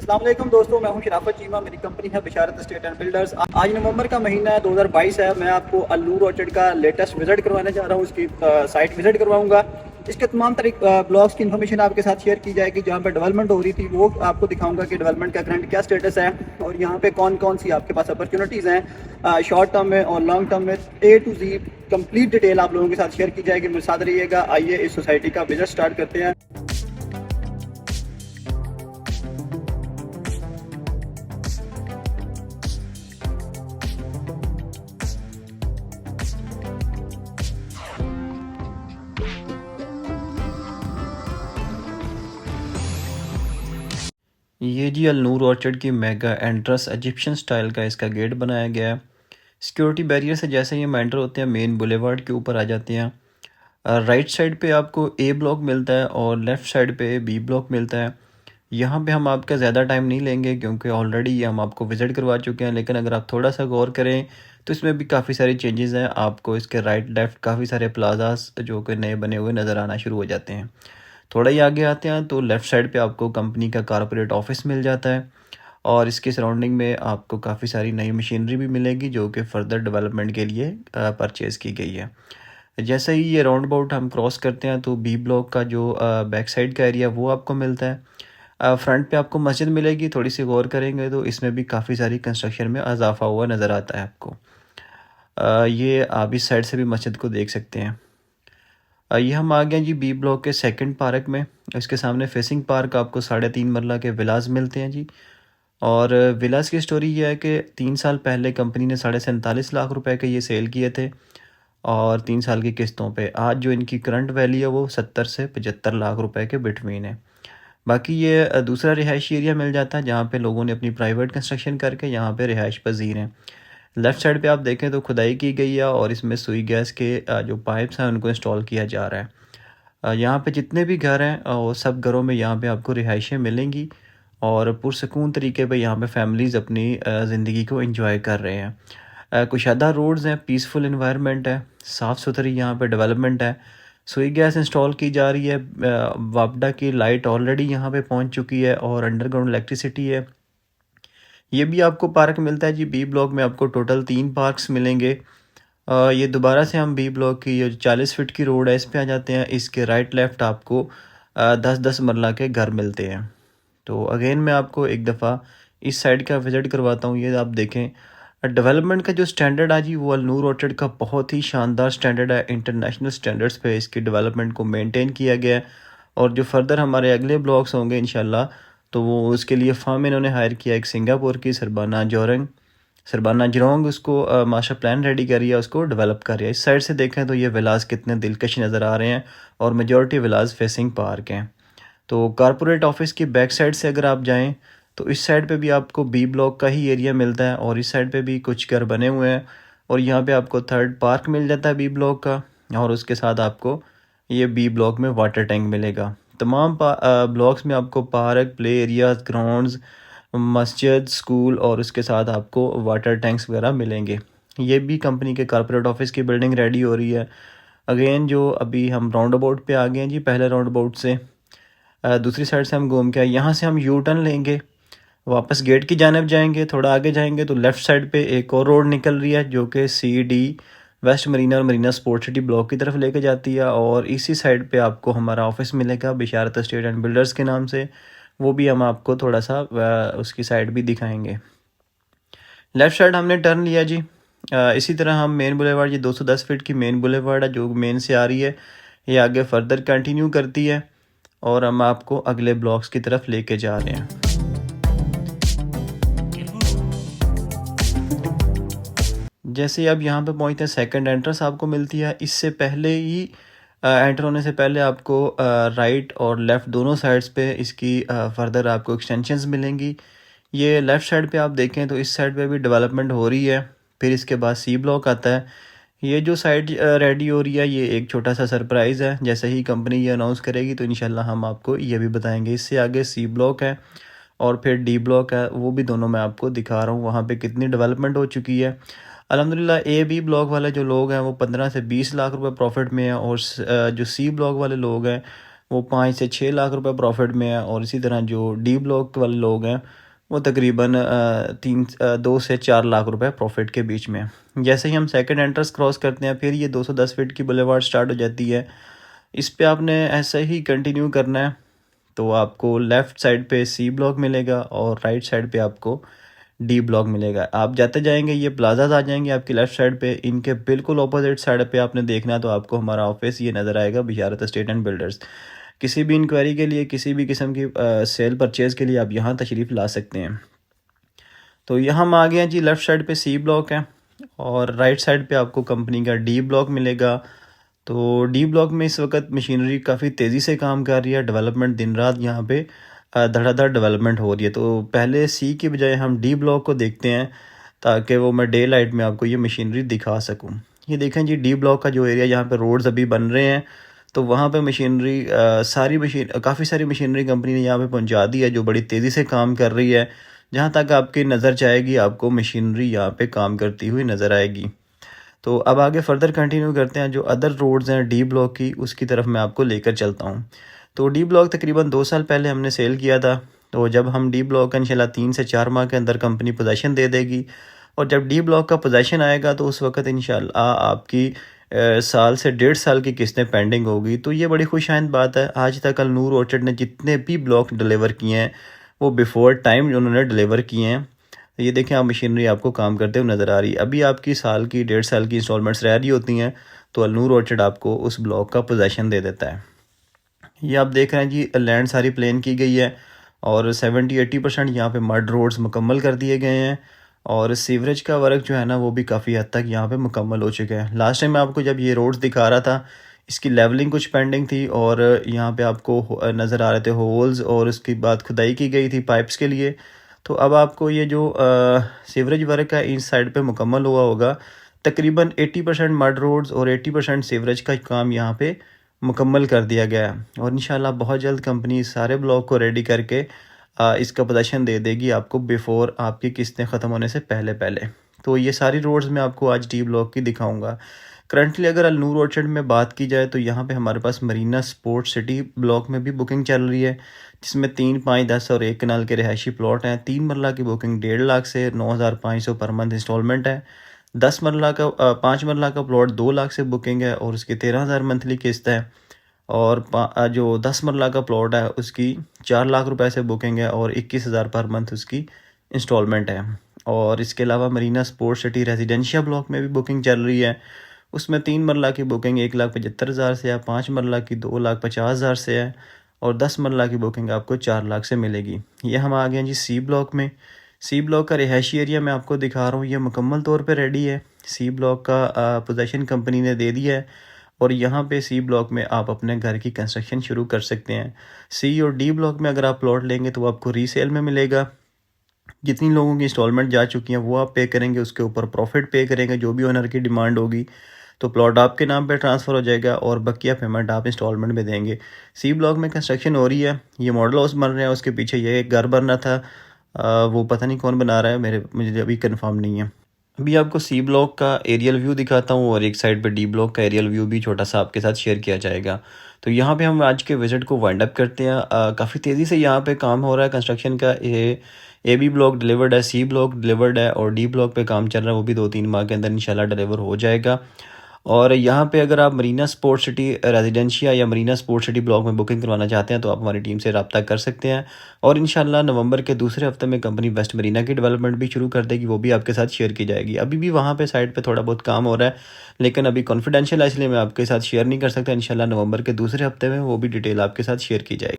अस्सलाम वालेकुम दोस्तों, मैं हूं शराफत चीमा। मेरी कंपनी है बिशारत एस्टेट एंड बिल्डर्स। आज नवंबर का महीना है, 2022 है। मैं आपको अल्लूर ऑर्चर्ड का लेटेस्ट विजिट करवाने जा रहा हूं। उसकी साइट विजिट करवाऊंगा। इसके तमाम ब्लॉक्स की इन्फॉर्मेशन आपके साथ शेयर की जाएगी। जहां पे डेवलपमेंट हो रही थी वो आपको दिखाऊंगा कि डेवलपमेंट का करंट क्या स्टेटस है और यहाँ पे कौन कौन सी आपके पास अपॉर्चुनिटीज़ हैं शॉर्ट टर्म में और लॉन्ग टर्म में। ए टू जी कंप्लीट डिटेल आप लोगों के साथ शेयर की जाएगी। मेरे साथ रहिएगा। आइए इस सोसाइटी का विजिट स्टार्ट करते हैं। ये जी अल-नूर ऑर्चर्ड की मेगा एंट्रेंस इजिप्शियन स्टाइल का इसका गेट बनाया गया है। सिक्योरिटी बैरियर से जैसे ही हम एंटर होते हैं मेन बुलेवार्ड के ऊपर आ जाते हैं। राइट साइड पे आपको ए ब्लॉक मिलता है और लेफ़्ट साइड पे बी ब्लॉक मिलता है। यहाँ पे हम आपका ज़्यादा टाइम नहीं लेंगे क्योंकि ऑलरेडी ये हम आपको विज़िट करवा चुके हैं, लेकिन अगर आप थोड़ा सा गौर करें तो इसमें भी काफ़ी सारी चेंजेस हैं। आपको इसके राइट लेफ़्ट काफ़ी सारे प्लाजास जो कि नए बने हुए नज़र आना शुरू हो जाते हैं। थोड़ा ही आगे आते हैं तो लेफ़्ट साइड पे आपको कंपनी का कॉर्पोरेट ऑफिस मिल जाता है और इसके सराउंडिंग में आपको काफ़ी सारी नई मशीनरी भी मिलेगी जो कि फ़र्दर डेवलपमेंट के लिए परचेज़ की गई है। जैसे ही ये राउंड अबाउट हम क्रॉस करते हैं तो बी ब्लॉक का जो बैक साइड का एरिया वो आपको मिलता है। फ्रंट पे आपको मस्जिद मिलेगी। थोड़ी सी गौर करेंगे तो इसमें भी काफ़ी सारी कंस्ट्रक्शन में इजाफा हुआ नज़र आता है आपको। ये आप इस साइड से भी मस्जिद को देख सकते हैं। ये हम आ गए हैं जी बी ब्लॉक के सेकंड पार्क में। इसके सामने फेसिंग पार्क आपको 3.5 मरला के विलास मिलते हैं जी। और विलास की स्टोरी ये है कि 3 साल पहले कंपनी ने 47.5 लाख रुपए के ये सेल किए थे और 3 साल की किस्तों पे। आज जो इनकी करंट वैल्यू है वो 70 से 75 लाख रुपए के बिटवीन है। बाकी ये दूसरा रिहायशी एरिया मिल जाता है जहाँ पे लोगों ने अपनी प्राइवेट कंस्ट्रक्शन करके यहाँ पे रिहाइश पजीर हैं। लेफ़्ट साइड पे आप देखें तो खुदाई की गई है और इसमें सुई गैस के जो पाइप्स हैं उनको इंस्टॉल किया जा रहा है। यहाँ पे जितने भी घर हैं वो सब घरों में यहाँ पे आपको रिहाइशें मिलेंगी और पुरसकून तरीके पे यहाँ पे फैमिलीज़ अपनी ज़िंदगी को एंजॉय कर रहे हैं। कुशादा रोड्स हैं, पीसफुल एनवायरनमेंट है, साफ़ सुथरी यहाँ पे डेवलपमेंट है। सुई गैस इंस्टॉल की जा रही है। वापडा की लाइट ऑलरेडी यहाँ पे पहुँच चुकी है और अंडरग्राउंड इलेक्ट्रिसिटी है। ये भी आपको पार्क मिलता है जी। बी ब्लॉक में आपको टोटल 3 पार्क्स मिलेंगे। ये दोबारा से हम बी ब्लॉक की ये 40 फीट की रोड है इस पे आ जाते हैं। इसके राइट लेफ़्ट आपको 10-10 मरला के घर मिलते हैं। तो अगेन मैं आपको एक दफ़ा इस साइड का विज़िट करवाता हूँ। ये आप देखें डेवलपमेंट का जो स्टैंडर्ड है जी वो अल-नूर ऑर्चर्ड का बहुत ही शानदार स्टैंडर्ड है। इंटरनेशनल स्टैंडर्ड्स पे इसकी डेवलपमेंट को मेंटेन किया गया है और जो फर्दर हमारे अगले ब्लॉक्स होंगे इंशाल्लाह तो वो उसके लिए फर्म इन्होंने हायर किया एक सिंगापुर की सरबाना जरोंग उसको मास्टर प्लान रेडी कर रही है, उसको डेवलप कर रही है। इस साइड से देखें तो ये विलास कितने दिलकश नज़र आ रहे हैं और मेजॉरिटी विलास फेसिंग पार्क हैं। तो कॉर्पोरेट ऑफिस की बैक साइड से अगर आप जाएं तो इस साइड पे भी आपको बी ब्लॉक का ही एरिया मिलता है और इस साइड पे भी कुछ घर बने हुए हैं और यहाँ पे आपको थर्ड पार्क मिल जाता है बी ब्लॉक का और उसके साथ आपको ये बी ब्लॉक में वाटर टैंक मिलेगा। तमाम ब्लॉक्स में आपको पार्क, प्ले एरियाज, ग्राउंड्स, मस्जिद, स्कूल और उसके साथ आपको वाटर टैंक्स वगैरह मिलेंगे। ये भी कंपनी के कॉर्पोरेट ऑफिस की बिल्डिंग रेडी हो रही है। अगेन जो अभी हम राउंड अबाउट पे आ गए हैं जी, पहले राउंड अबाउट से दूसरी साइड से हम घूम के आए। यहाँ से हम यू टर्न लेंगे, वापस गेट की जानिब जाएंगे। थोड़ा आगे जाएंगे तो लेफ़्ट साइड पे एक और रोड निकल रही है जो कि CD वेस्ट मरीना और मरीना स्पोर्ट सिटी ब्लॉक की तरफ लेके जाती है और इसी साइड पे आपको हमारा ऑफिस मिलेगा बिशारत एस्टेट एंड बिल्डर्स के नाम से। वो भी हम आपको थोड़ा सा उसकी साइड भी दिखाएंगे। लेफ़्ट साइड हमने टर्न लिया जी। इसी तरह हम मेन बुलेवार्ड, ये 210 फीट की मेन बुलेवार्ड है जो मेन से आ रही है, ये आगे फर्दर कंटिन्यू करती है और हम आपको अगले ब्लॉक्स की तरफ लेके जा रहे हैं। जैसे ही आप यहाँ पे पहुँचते हैं सेकंड एंट्रेंस आपको मिलती है। इससे पहले ही एंटर होने से पहले आपको राइट और लेफ़्ट दोनों साइड्स पे इसकी फर्दर आपको एक्सटेंशंस मिलेंगी। ये लेफ़्ट साइड पे आप देखें तो इस साइड पे भी डेवलपमेंट हो रही है। फिर इसके बाद सी ब्लॉक आता है। ये जो साइड रेडी हो रही है ये एक छोटा सा सरप्राइज़ है। जैसे ही कंपनी ये अनाउंस करेगी तो इंशाल्लाह हम आपको ये भी बताएंगे। इससे आगे सी ब्लॉक है और फिर डी ब्लॉक है, वो भी दोनों मैं आपको दिखा रहा हूँ वहाँ पे कितनी डेवलपमेंट हो चुकी है। अल्हम्दुलिल्लाह ए बी ब्लॉक वाले जो लोग हैं वो 15 से 20 लाख रुपए प्रॉफिट में हैं और जो सी ब्लॉक वाले लोग हैं वो 5 से 6 लाख रुपए प्रॉफिट में है, और इसी तरह जो डी ब्लॉक वाले लोग हैं वो तकरीबन 2 से 4 लाख रुपए प्रॉफिट के बीच में। जैसे ही हम सेकंड एंट्रेंस क्रॉस करते हैं, फिर ये 210 फीट की बुलेवार्ड स्टार्ट हो जाती है। इस पे आपने ऐसा ही कंटिन्यू करना है, तो आपको लेफ़्ट साइड पे सी ब्लॉक मिलेगा और राइट साइड पे आपको डी ब्लॉक मिलेगा। आप जाते जाएंगे ये प्लाजाज आ जाएंगे आपकी लेफ़्ट साइड पे, इनके बिल्कुल अपोजिट साइड पे आपने देखना तो आपको हमारा ऑफिस ये नज़र आएगा, बिशारत एस्टेट एंड बिल्डर्स। किसी भी इंक्वायरी के लिए, किसी भी किस्म की सेल परचेज़ के लिए आप यहाँ तशरीफ़ ला सकते हैं। तो यहाँ हम आ गए हैं जी, लेफ़्ट साइड पे सी ब्लॉक है और राइट साइड पे आपको कंपनी का डी ब्लॉक मिलेगा। तो डी ब्लॉक में इस वक्त मशीनरी काफ़ी तेज़ी से काम कर रही है, डेवलपमेंट दिन रात यहाँ पे धड़ाधड़ डेवलपमेंट हो रही है। तो पहले सी की बजाय हम डी ब्लॉक को देखते हैं, ताकि वो मैं डे लाइट में आपको ये मशीनरी दिखा सकूँ। ये देखें जी, डी ब्लॉक का जो एरिया यहाँ पे रोड्स अभी बन रहे हैं, तो वहाँ पे मशीनरी काफ़ी सारी मशीनरी कंपनी ने यहाँ पे पहुँचा दी है, जो बड़ी तेज़ी से काम कर रही है। जहाँ तक आपकी नज़र जाएगी आपको मशीनरी यहाँ पे काम करती हुई नज़र आएगी। तो अब आगे फर्दर कंटिन्यू करते हैं, जो अदर रोड्स हैं डी ब्लॉक की, उसकी तरफ मैं आपको लेकर चलता हूँ। तो डी ब्लॉक तकरीबन 2 साल पहले हमने सेल किया था। तो जब हम डी ब्लॉक का इंशाल्लाह 3 से 4 माह के अंदर कंपनी पोजेसन दे देगी, और जब डी ब्लॉक का पोजेसन आएगा तो उस वक्त इंशाल्लाह आपकी साल से 1.5 साल की किस्तें पेंडिंग होगी। तो ये बड़ी खुशआइंद बात है। आज तक अलनूर ऑर्चर्ड ने जितने भी ब्लॉक डिलीवर किए हैं वो बिफोर टाइम उन्होंने डिलीवर किए हैं। तो ये देखें, आप मशीनरी आपको काम करते हुए नज़र आ रही है। अभी आपकी साल की 1.5 साल की इंस्टॉलमेंट्स रह रही होती हैं, तो अलनूर ऑर्चर्ड आपको उस ब्लॉक का पोजेसन दे देता है। ये आप देख रहे हैं जी, लैंड सारी प्लेन की गई है और 70-80% यहाँ पे मड रोड्स मुकम्मल कर दिए गए हैं, और सीवरेज का वर्क जो है ना वो भी काफ़ी हद तक यहाँ पे मुकम्मल हो चुका है। लास्ट टाइम मैं आपको जब ये रोड्स दिखा रहा था, इसकी लेवलिंग कुछ पेंडिंग थी, और यहाँ पे आपको नज़र आ रहे थे होल्स, और उसके बाद खुदाई की गई थी पाइप्स के लिए। तो अब आपको ये जो सीवरेज वर्क है इस साइड पे मुकम्मल हुआ होगा। तकरीबन 80% मड रोड्स और 80% सीवरेज का काम यहाँ पे मुकम्मल कर दिया गया है, और इंशाल्लाह बहुत जल्द कंपनी सारे ब्लॉक को रेडी करके इसका पोजेसन दे देगी आपको बिफोर आपकी किस्तें ख़त्म होने से पहले पहले। तो ये सारी रोड्स मैं आपको आज डी ब्लॉक की दिखाऊंगा। करंटली अगर अलनूर ऑर्चर्ड में बात की जाए तो यहाँ पे हमारे पास मरीना स्पोर्ट सिटी ब्लॉक में भी बुकिंग चल रही है, जिसमें 3, 5, 10 और 1 कनाल के रिहायशी प्लॉट हैं। 3 मरला की बुकिंग 1.5 लाख से 9,500 पर मंथ इंस्टॉलमेंट है। 5 मरला का प्लॉट 2 लाख से बुकिंग है और उसकी 13,000 मंथली किस्त है। और जो 10 मरला का प्लॉट है उसकी 4 लाख रुपए से बुकिंग है और 21,000 पर मंथ उसकी इंस्टॉलमेंट है। और इसके अलावा Marina sport city residential block में भी बुकिंग चल रही है, उसमें 3 मरला की बुकिंग 1,75,000 से है, 5 मरला की 2,50,000 से है, और 10 मरला की बुकिंग आपको 4 लाख से मिलेगी। ये हम आ गए हैं जी सी ब्लॉक में। सी ब्लॉक का रिहायशी एरिया मैं आपको दिखा रहा हूँ, ये मुकम्मल तौर पे रेडी है। सी ब्लॉक का पोजेसन कंपनी ने दे दिया है, और यहाँ पे सी ब्लॉक में आप अपने घर की कंस्ट्रक्शन शुरू कर सकते हैं। सी और डी ब्लॉक में अगर आप प्लॉट लेंगे तो वो आपको रीसेल में मिलेगा। जितनी लोगों की इंस्टॉलमेंट जा चुकी हैं वो आप पे करेंगे, उसके ऊपर प्रॉफिट पे करेंगे, जो भी ओनर की डिमांड होगी तो प्लॉट आपके नाम पे ट्रांसफ़र हो जाएगा और बकिया पेमेंट आप इंस्टॉलमेंट में देंगे। सी ब्लॉक में कंस्ट्रक्शन हो रही है, ये मॉडल हाउस बन रहे हैं, उसके पीछे ये एक घर बनना था, वो पता नहीं कौन बना रहा है, मुझे अभी कंफर्म नहीं है। अभी आपको सी ब्लॉक का एरियल व्यू दिखाता हूँ, और एक साइड पे डी ब्लॉक का एरियल व्यू भी छोटा सा आपके साथ शेयर किया जाएगा। तो यहाँ पे हम आज के विज़िट को वाइंड अप करते हैं। काफ़ी तेज़ी से यहाँ पे काम हो रहा है कंस्ट्रक्शन का। ए बी ब्लॉक डिलीवर्ड है, सी ब्लॉक डिलीवर्ड है, और डी ब्लॉक पे काम चल रहा है, वो भी 2-3 माह के अंदर इंशाल्लाह डिलीवर हो जाएगा। और यहाँ पे अगर आप मरीना स्पोर्ट सिटी रेजिडेंशिया या मरीना स्पोर्ट सिटी ब्लॉक में बुकिंग करवाना चाहते हैं तो आप हमारी टीम से रब्ता कर सकते हैं, और इंशाल्लाह नवंबर के दूसरे हफ्ते में कंपनी वेस्ट मरीना की डेवलपमेंट भी शुरू कर देगी, वो भी आपके साथ शेयर की जाएगी। अभी भी वहाँ पे साइड पे थोड़ा बहुत काम हो रहा है, लेकिन अभी कॉन्फिडेंशियल है, इसलिए मैं आपके साथ शेयर नहीं कर सकता। इंशाल्लाह नवंबर के दूसरे हफ्ते में वो भी डिटेल आपके साथ शेयर की जाएगी।